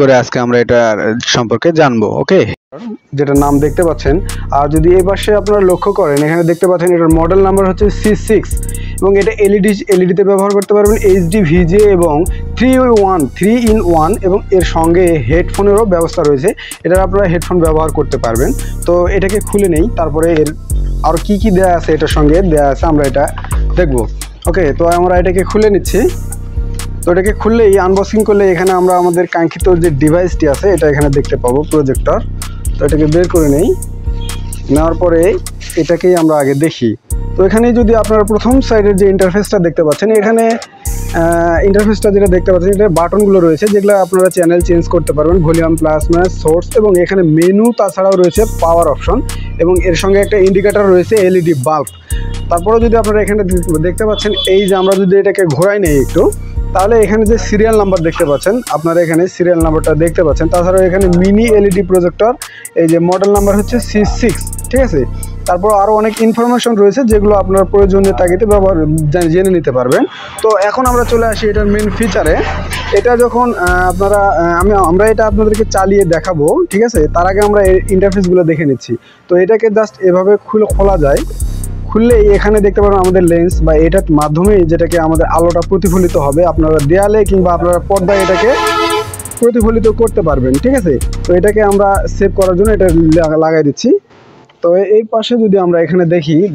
করে আজকে আমরা এটা সম্পর্কে জানবো। ওকে, যেটা নাম দেখতে পাচ্ছেন, আর যদি এই পাশে আপনারা লক্ষ্য করেন এখানে দেখতে পাচ্ছেন এটার মডেল নাম্বার হচ্ছে C6 এবং এটা এলইডিতে ব্যবহার করতে পারবেন, এইচডি, ভিজে এবং 3-in-1 এবং এর সঙ্গে হেডফোনেরও ব্যবস্থা রয়েছে। এটা আপনারা হেডফোন ব্যবহার করতে পারবেন। তো এটাকে খুলে নেই, তারপরে এর আর কি কি দেয়া আছে এটার সঙ্গে দেয়া আছে আমরা এটা দেখব। ওকে, তো আমরা এটাকে খুলে নিচ্ছি। তো এটাকে খুললেই আনবক্সিং করলে এখানে আমরা আমাদের কাঙ্ক্ষিত যে ডিভাইসটি আছে এটা এখানে দেখতে পাবো, প্রজেক্টর। তো এটাকে বের করে নেই, নেওয়ার পরে এটাকেই আমরা আগে দেখি। তো এখানে যদি আপনারা প্রথম সাইডের যে ইন্টারফেসটা দেখতে পাচ্ছেন, এখানে ইন্টারফেসটা যেটা দেখতে পাচ্ছেন এটা বাটনগুলো রয়েছে যেগুলো আপনারা চ্যানেল চেঞ্জ করতে পারবেন, ভলিউম, প্লাস মাইনাস, সোর্স, এবং এখানে মেনু, তাছাড়াও রয়েছে পাওয়ার অপশন এবং এর সঙ্গে একটা ইন্ডিকেটর রয়েছে এলইডি বাল্ব। তারপরে যদি আপনারা এখানে দেখতে পাচ্ছেন এই যে আমরা যদি এটাকে ঘোরাই নেই একটু, তাহলে এখানে যে সিরিয়াল নাম্বার দেখতে পাচ্ছেন, আপনারা এখানে সিরিয়াল নাম্বারটা দেখতে পাচ্ছেন। তাছাড়াও এখানে মিনি এলইডি প্রজেক্টর, এই যে মডেল নাম্বার হচ্ছে C6, ঠিক আছে। তারপর আরও অনেক ইনফরমেশন রয়েছে যেগুলো আপনার প্রয়োজনীয় তাগিদে জেনে নিতে পারবেন। তো এখন আমরা চলে আসি এটার মেন ফিচারে। এটা যখন আমরা এটা আপনাদেরকে চালিয়ে দেখাবো, ঠিক আছে, তার আগে আমরা ইন্টারফেসগুলো দেখে নিচ্ছি। তো এটাকে জাস্ট এভাবে খোলা যায়। খুললেই এখানে দেখতে পাবেন আমাদের লেন্স বা এটার মাধ্যমে যেটাকে আমাদের আলোটা প্রতিফলিত হবে, আপনারা দেয়ালে কিংবা আপনারা পর্দায় এটাকে প্রতিফলিত করতে পারবেন, ঠিক আছে। তো এটাকে আমরা সেভ করার জন্য এটা লাগাই দিচ্ছি। তো এই পাশে যদি আমরা এখানে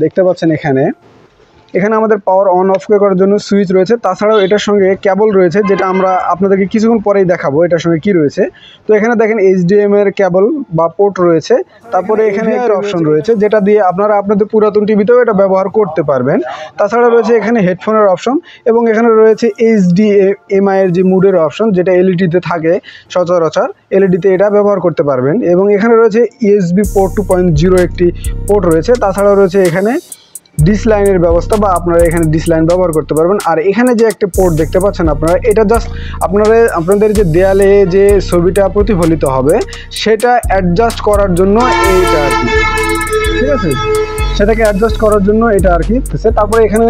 দেখতে পাচ্ছেন এখানে আমাদের পাওয়ার অন অফ করার জন্য সুইচ রয়েছে। তাছাড়াও এটার সঙ্গে কেবল রয়েছে, যেটা আমরা আপনাদেরকে কিছুক্ষণ পরেই দেখাবো এটার সঙ্গে কি রয়েছে। তো এখানে দেখেন HDMI এর কেবল বা পোর্ট রয়েছে। তারপরে এখানে একটা অপশন রয়েছে যেটা দিয়ে আপনারা আপনাদের পুরাতন টিভিতেও এটা ব্যবহার করতে পারবেন। তাছাড়া রয়েছে এখানে হেডফোনের অপশন এবং এখানে রয়েছে HDMI এর যে মুডের অপশন, যেটা এলইডিতে থাকে সচরাচর, এলইডিতে এটা ব্যবহার করতে পারবেন। এবং এখানে রয়েছে USB পোর্ট 2.0 একটি পোর্ট রয়েছে। তাছাড়াও রয়েছে এখানে ডিস লাইনের ব্যবস্থা, বা আপনারা এখানে ডিস লাইন ব্যবহার করতে পারবেন। আর এখানে যে একটা পোর্ট দেখতে পাচ্ছেন আপনারা, এটা জাস্ট আপনাদের যে দেয়ালে যে ছবিটা প্রতিফলিত হবে সেটা অ্যাডজাস্ট করার জন্য এইটা আর কি, ঠিক আছে, সেটাকে অ্যাডজাস্ট করার জন্য এটা আর কি। তারপরে এখানে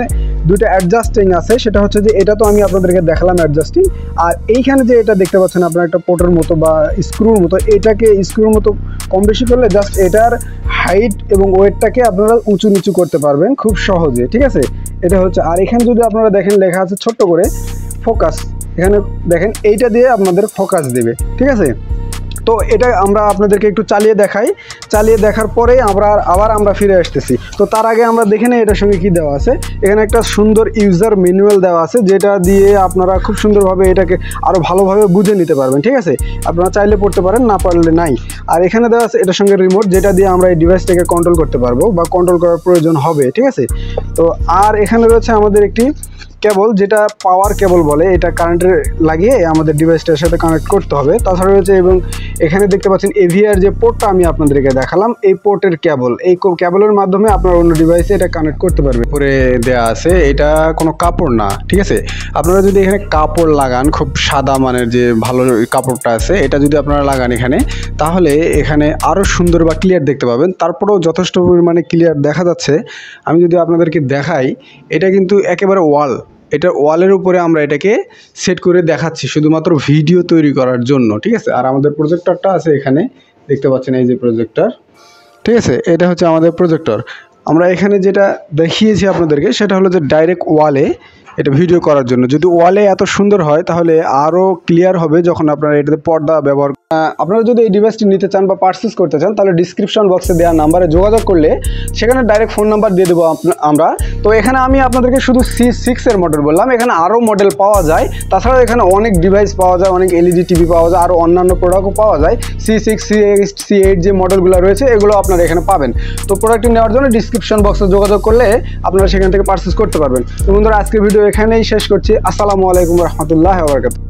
দুইটা অ্যাডজাস্টিং আছে, সেটা হচ্ছে যে এটা তো আমি আপনাদেরকে দেখালাম অ্যাডজাস্টিং। আর এইখানে যে এটা দেখতে পাচ্ছেন আপনার একটা পোর্টের মতো বা স্ক্রুর মতো, এটাকে স্ক্রুর মতো কম বেশি করলে জাস্ট এটার হাইট এবং ওয়েটটাকে আপনারা উঁচু নিচু করতে পারবেন খুব সহজে, ঠিক আছে। এটা হচ্ছে, আর এখানে যদি আপনারা দেখেন লেখা আছে ছোট্ট করে ফোকাস, এখানে দেখেন এইটা দিয়ে আপনাদের ফোকাস দেবে, ঠিক আছে। তো এটা আমরা আপনাদেরকে একটু চালিয়ে দেখাই, চালিয়ে দেখার পরে আবার আমরা ফিরে আসতেছি। তো তার আগে আমরা দেখে নেই এটার সঙ্গে কি দেওয়া আছে। এখানে একটা সুন্দর ইউজার ম্যানুয়াল দেওয়া আছে, যেটা দিয়ে আপনারা খুব সুন্দরভাবে এটাকে আরও ভালোভাবে বুঝে নিতে পারবেন, ঠিক আছে। আপনারা চাইলে পড়তে পারেন, না পারলে নাই। আর এখানে দেওয়া আছে এটার সঙ্গে রিমোট, যেটা দিয়ে আমরা এই ডিভাইসটাকে কন্ট্রোল করতে পারবো বা কন্ট্রোল করার প্রয়োজন হবে, ঠিক আছে। তো আর এখানে রয়েছে আমাদের একটি কেবল, যেটা পাওয়ার কেবল বলে, এটা কারেন্টের লাগিয়ে আমাদের ডিভাইসটার সাথে কানেক্ট করতে হবে। তাছাড়া রয়েছে এবং এখানে দেখতে পাচ্ছেন AVR যে পোর্টটা আমি আপনাদেরকে দেখালাম, এই পোর্টের কেবল, এই কেবলের মাধ্যমে আপনার অন্য ডিভাইসে এটা কানেক্ট করতে পারবে। উপরে দেয়া আছে, এটা কোনো কাপড় না, ঠিক আছে। আপনারা যদি এখানে কাপড় লাগান, খুব সাদা মানের যে ভালো কাপড়টা আছে, এটা যদি আপনারা লাগান এখানে, তাহলে এখানে আরও সুন্দর বা ক্লিয়ার দেখতে পাবেন। তারপরেও যথেষ্ট পরিমাণে ক্লিয়ার দেখা যাচ্ছে। আমি যদি আপনাদেরকে দেখাই, এটা কিন্তু একেবারে এটার ওয়ালের উপরে আমরা এটাকে সেট করে দেখাচ্ছি শুধুমাত্র ভিডিও তৈরি করার জন্য, ঠিক আছে। আর আমাদের প্রজেক্টরটা আছে এখানে, দেখতে পাচ্ছেন এই যে প্রজেক্টর, ঠিক আছে। এটা হচ্ছে আমাদের প্রজেক্টর। আমরা এখানে যেটা দেখিয়েছি আপনাদেরকে সেটা হলো যে ডাইরেক্ট ওয়ালে এটা ভিডিও করার জন্য। যদি ওয়ালে এত সুন্দর হয় তাহলে আরও ক্লিয়ার হবে যখন আপনারা এটাতে পর্দা ব্যবহার। আপনারা যদি এই ডিভাইসটি নিতে চান বা পারচেস করতে চান, তাহলে ডিসক্রিপশন বক্সে দেওয়া নাম্বারে যোগাযোগ করলে সেখানে ডাইরেক্ট ফোন নাম্বার দিয়ে দেবো আমরা। তো এখানে আমি আপনাদেরকে শুধু C6 এর মডেল বললাম, এখানে আরও মডেল পাওয়া যায়। তাছাড়াও এখানে অনেক ডিভাইস পাওয়া যায়, অনেক LED টিভি পাওয়া যায়, আরও অন্যান্য প্রোডাক্টও পাওয়া যায়। C6, C8 যে মডেলগুলো রয়েছে এগুলো আপনারা এখানে পাবেন। তো প্রোডাক্টটি নেওয়ার জন্য ডিসক্রিপশন বক্সে যোগাযোগ করলে আপনারা সেখান থেকে পারচেস করতে পারবেন। তো বন্ধুরা, আজকের ভিডিও এখানেই শেষ করছি। আসসালামু আলাইকুম রহমতুল্লাহি ওয়া বারাকাতুহু।